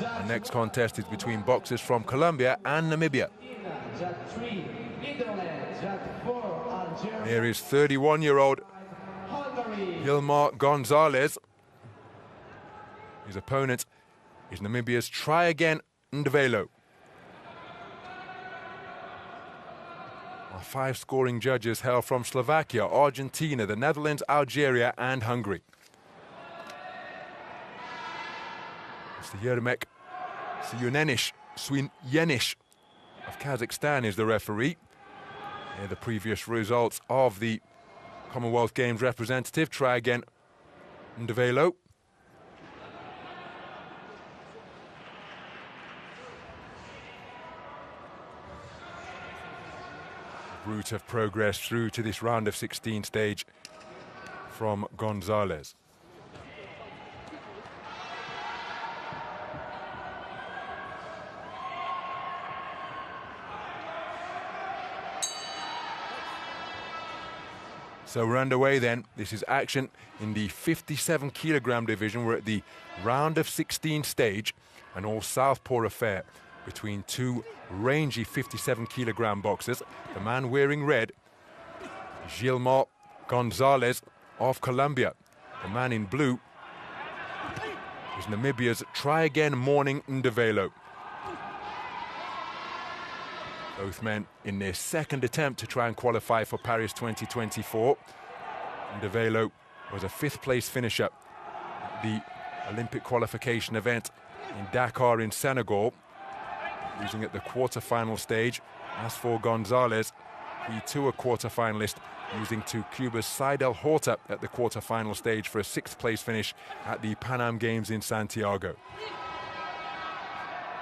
The next contest is between boxers from Colombia and Namibia. Here is 31-year-old Yilmar González. His opponent is Namibia's Tryagain Ndevelo. Our 5 scoring judges hail from Slovakia, Argentina, the Netherlands, Algeria and Hungary. Mr. Yermek Swinjenish of Kazakhstan is the referee. Here are the previous results of the Commonwealth Games representative, Tryagain Ndevelo. Route have progressed through to this round of 16 stage from González. So we're underway then. This is action in the 57 kilogram division. We're at the round of 16 stage, an all southpaw affair between 2 rangy 57 kilogram boxers. The man wearing red, Yilmar González of Colombia. The man in blue is Namibia's Tryagain Ndevelo. Both men in their second attempt to try and qualify for Paris 2024. Ndevelo was a 5th place finisher at the Olympic qualification event in Dakar in Senegal, losing at the quarter-final stage. As for González, he too a quarter-finalist, losing to Cuba's Seidel Horta at the quarter-final stage for a 6th place finish at the Pan Am Games in Santiago.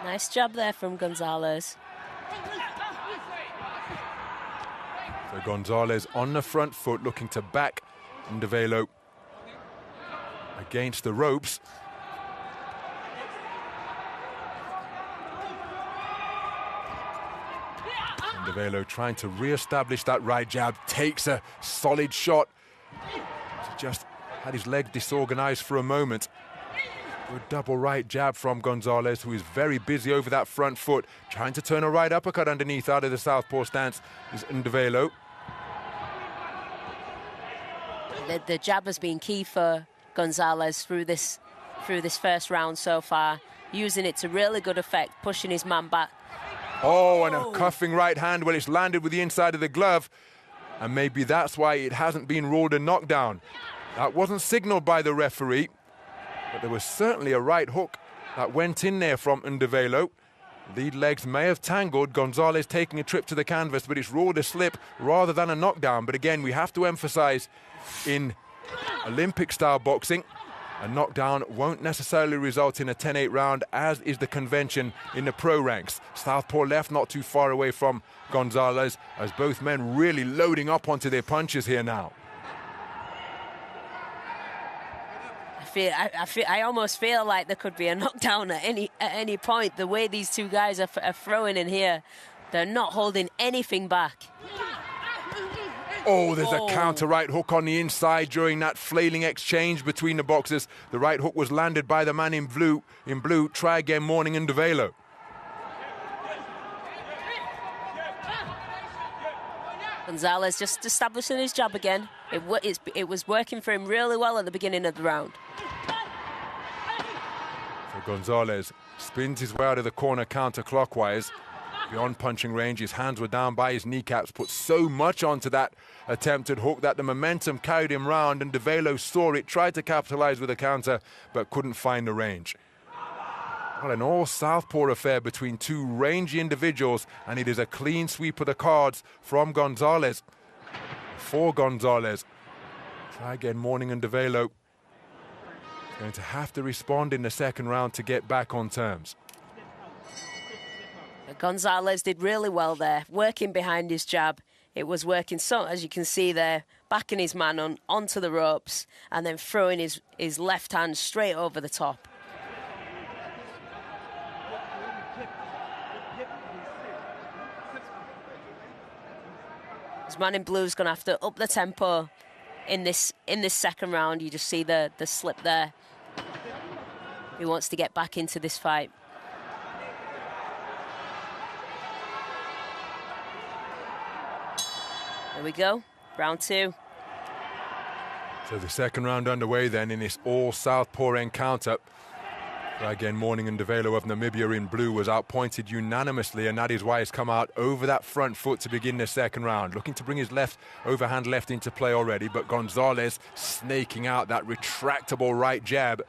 Nice job there from González. So González on the front foot, looking to back Ndevelo against the ropes. Ndevelo trying to re-establish that right jab, takes a solid shot. He just had his leg disorganized for a moment. Good double right jab from González, who is very busy over that front foot, trying to turn a right uppercut underneath out of the southpaw stance is Ndevelo. The jab has been key for González through this first round so far, using it to really good effect, pushing his man back. Oh, and a cuffing right hand. Well, it's landed with the inside of the glove, and maybe that's why it hasn't been ruled a knockdown. That wasn't signaled by the referee, but there was certainly a right hook that went in there from Ndevelo. Lead legs may have tangled. González taking a trip to the canvas, but it's ruled a slip rather than a knockdown. But again, we have to emphasize in Olympic-style boxing, a knockdown won't necessarily result in a 10-8 round, as is the convention in the pro ranks. Southpaw left not too far away from González, as both men really loading up onto their punches here now. I almost feel like there could be a knockdown at any point. The way these two guys are throwing in here, they're not holding anything back. Oh, there's a counter right hook on the inside during that flailing exchange between the boxers. The right hook was landed by the man in blue. Tryagain Ndevelo. González just establishing his jab again. It was working for him really well at the beginning of the round. So González spins his way out of the corner counterclockwise. Beyond punching range, his hands were down by his kneecaps, put so much onto that attempted hook that the momentum carried him round, and Ndevelo saw it, tried to capitalize with a counter, but couldn't find the range. Well, an all southpaw affair between 2 rangy individuals, and it is a clean sweep of the cards from González. For González, Tryagain Ndevelo going to have to respond in the second round to get back on terms. González did really well there, working behind his jab. It was working, so as you can see there, backing his man onto the ropes and then throwing his left hand straight over the top. His man in blue is going to have to up the tempo in this second round. You just see the slip there. He wants to get back into this fight. Here we go, round 2. So the second round underway then in this all-southpaw encounter. Tryagain Morning Ndevelo of Namibia in blue was outpointed unanimously, and that is why he's come out over that front foot to begin the second round. Looking to bring his overhand left into play already, but González snaking out that retractable right jab.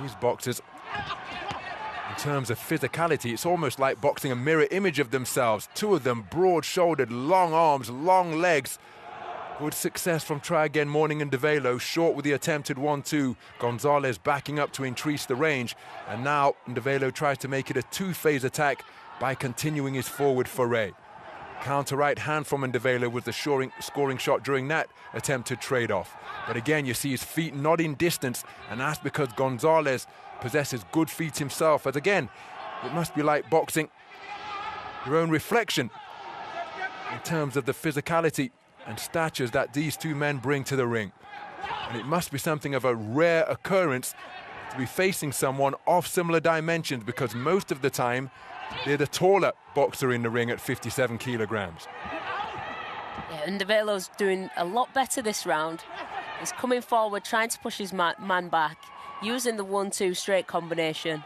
These boxers, in terms of physicality, it's almost like boxing a mirror image of themselves. Two of them broad-shouldered, long arms, long legs. Good success from Tryagain Morning Ndevelo, short with the attempted 1-2. González backing up to increase the range. And now Ndevelo tries to make it a two-phase attack by continuing his forward foray. Counter right hand from Ndevelo was the scoring shot during that attempted trade-off. But again, you see his feet not in distance, and that's because González possesses good feet himself. As again, it must be like boxing your own reflection in terms of the physicality and statures that these two men bring to the ring. And it must be something of a rare occurrence to be facing someone of similar dimensions, because most of the time they're the taller boxer in the ring at 57 kilograms. Yeah, Ndevelo's doing a lot better this round. He's coming forward, trying to push his man back, using the 1-2 straight combination.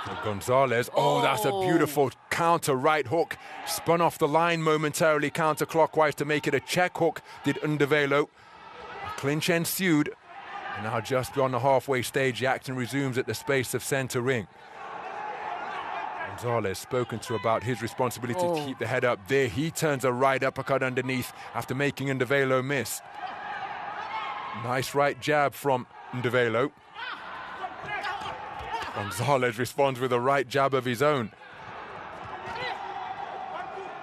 So González, oh, that's a beautiful counter right hook. Spun off the line momentarily counterclockwise to make it a check hook, did Ndevelo. A clinch ensued, and now just beyond the halfway stage, the action resumes at the space of centre ring. González spoken to about his responsibility to keep the head up. There he turns a right uppercut underneath after making Ndevelo miss. Nice right jab from Ndevelo. González responds with a right jab of his own.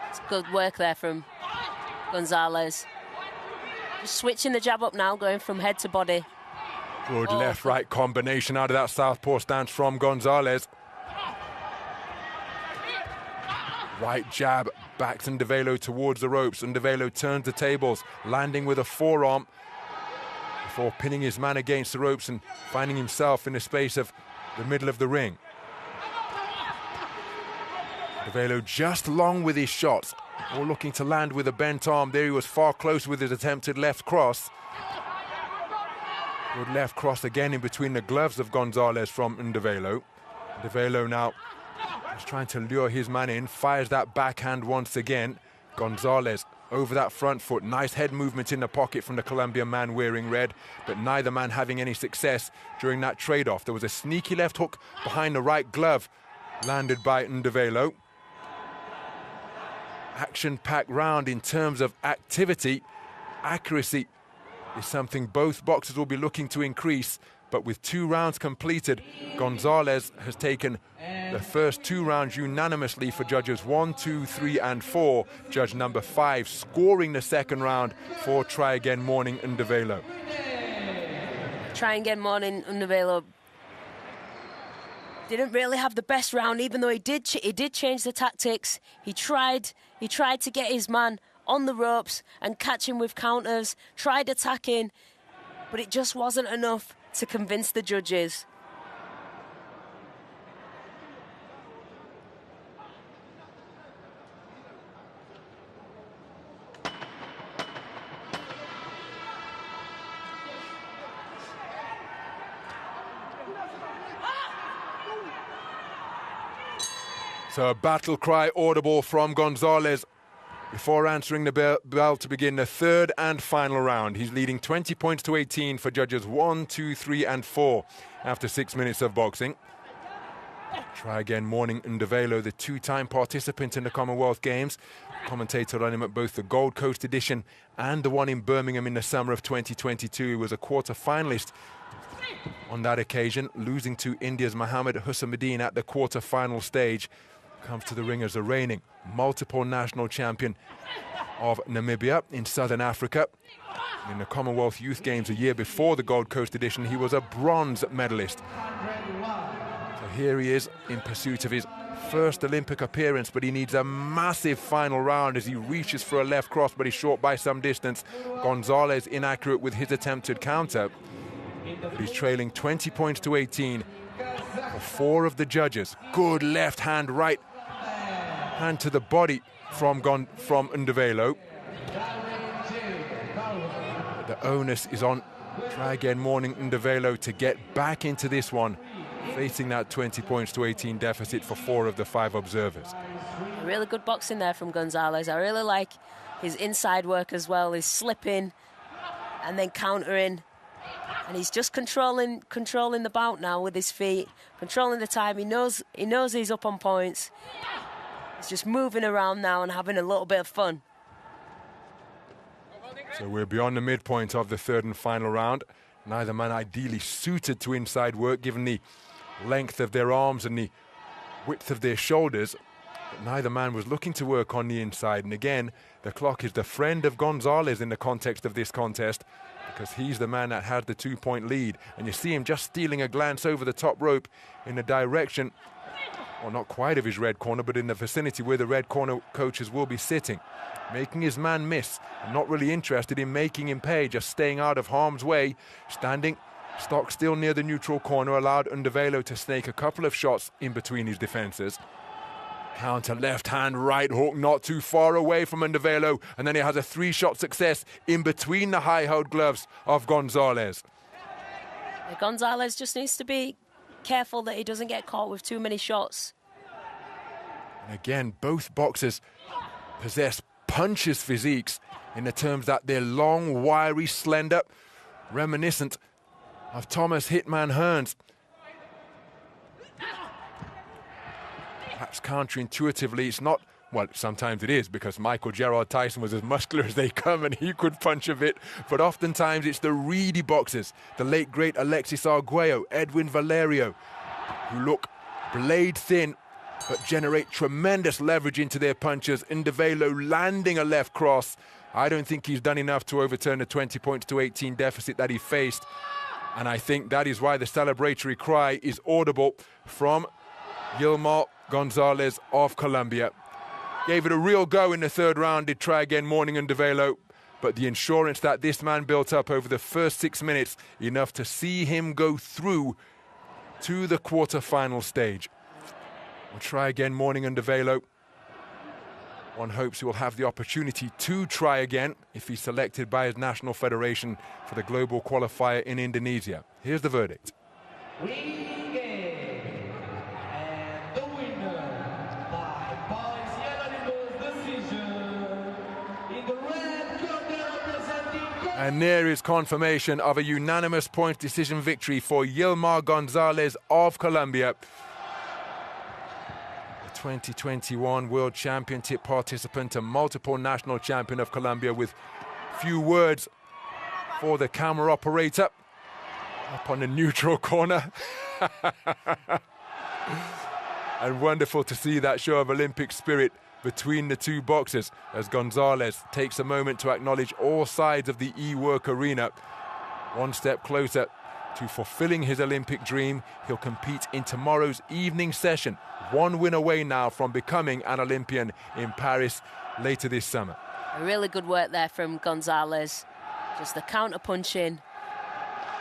It's good work there from González. Just switching the jab up now, going from head to body. Good left-right combination out of that southpaw stance from González. Right jab backs Ndevelo towards the ropes. Ndevelo turns the tables, landing with a forearm before pinning his man against the ropes and finding himself in the space of the middle of the ring. Ndevelo just long with his shots, all looking to land with a bent arm. There he was far closer with his attempted left cross. Good left cross again in between the gloves of González from Ndevelo. Ndevelo now just trying to lure his man in, fires that backhand once again. González over that front foot, nice head movement in the pocket from the Colombian man wearing red, but neither man having any success during that trade-off. There was a sneaky left hook behind the right glove, landed by Ndevelo. Action-packed round in terms of activity. Accuracy is something both boxers will be looking to increase, but with 2 rounds completed, González has taken the first 2 rounds unanimously for judges 1, 2, 3, and 4. Judge number 5 scoring the second round for Tryagain Morning Ndevelo. Tryagain Morning Ndevelo didn't really have the best round, even though he did change the tactics. He tried to get his man on the ropes and catch him with counters, tried attacking, but it just wasn't enough to convince the judges. So a battle cry audible from González before answering the bell to begin the third and final round. He's leading 20 points to 18 for judges 1, 2, 3, and 4 after 6 minutes of boxing. Tryagain Morning Ndevelo, the 2-time participant in the Commonwealth Games, commentator on him at both the Gold Coast edition and the one in Birmingham in the summer of 2022. He was a quarter-finalist on that occasion, losing to India's Mohammed Hussamuddin at the quarter-final stage. Comes to the ring as a reigning multiple national champion of Namibia in Southern Africa. In the Commonwealth Youth Games a year before the Gold Coast edition, he was a bronze medalist. So here he is in pursuit of his first Olympic appearance, but he needs a massive final round as he reaches for a left cross, but he's short by some distance. González inaccurate with his attempted counter. But he's trailing 20 points to 18 for 4 of the judges. Good left hand right hand to the body from Ndevelo. The onus is on Tryagain Morning Ndevelo to get back into this one, facing that 20 points to 18 deficit for 4 of the 5 observers. Really good boxing there from González. I really like his inside work as well. He's slipping and then countering. And he's just controlling the bout now with his feet, controlling the time. He knows he's up on points. He's just moving around now and having a little bit of fun. So we're beyond the midpoint of the 3rd and final round. Neither man ideally suited to inside work, given the length of their arms and the width of their shoulders. But neither man was looking to work on the inside. And again, the clock is the friend of González in the context of this contest, because he's the man that had the 2-point lead. And you see him just stealing a glance over the top rope in the direction, well, not quite of his red corner, but in the vicinity where the red corner coaches will be sitting, making his man miss, and not really interested in making him pay, just staying out of harm's way, standing stock still near the neutral corner, allowed Ndevelo to snake a couple of shots in between his defenses. Counter left hand, right hook, not too far away from Ndevelo, and then he has a 3-shot success in between the high-held gloves of González. González just needs to be careful that he doesn't get caught with too many shots. And again, both boxers possess punches physiques in the terms that they're long, wiry, slender, reminiscent of Thomas Hitman Hearns. Perhaps counterintuitively, it's not, well, sometimes it is, because Michael Gerard Tyson was as muscular as they come and he could punch a bit, but oftentimes it's the reedy boxers, the late great Alexis Arguello, Edwin Valerio, who look blade thin but generate tremendous leverage into their punches. Ndevelo landing a left cross. I don't think he's done enough to overturn the 20 points to 18 deficit that he faced, and I think that is why the celebratory cry is audible from Yilmar González of Colombia. Gave it a real go in the 3rd round, did Tryagain Morning Ndevelo, but the endurance that this man built up over the first 6 minutes, enough to see him go through to the quarter-final stage. We'll Tryagain Morning Ndevelo. One hopes he will have the opportunity to try again if he's selected by his national federation for the global qualifier in Indonesia. Here's the verdict. And there is confirmation of a unanimous points decision victory for Yilmar González of Colombia. The 2021 World Championship participant and multiple national champion of Colombia, with few words for the camera operator up on the neutral corner. And wonderful to see that show of Olympic spirit between the two boxers as González takes a moment to acknowledge all sides of the e-work arena. One step closer to fulfilling his Olympic dream. He'll compete in tomorrow's evening session, 1 win away now from becoming an Olympian in Paris later this summer. Really good work there from González. Just the counter punching,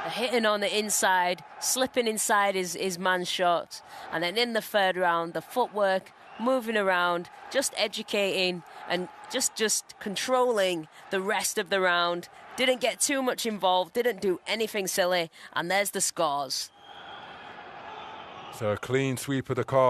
the hitting on the inside, slipping inside his man's shot, and then in the 3rd round, the footwork, moving around, just educating and just controlling the rest of the round. Didn't get too much involved, didn't do anything silly, and there's the scores. So a clean sweep of the card.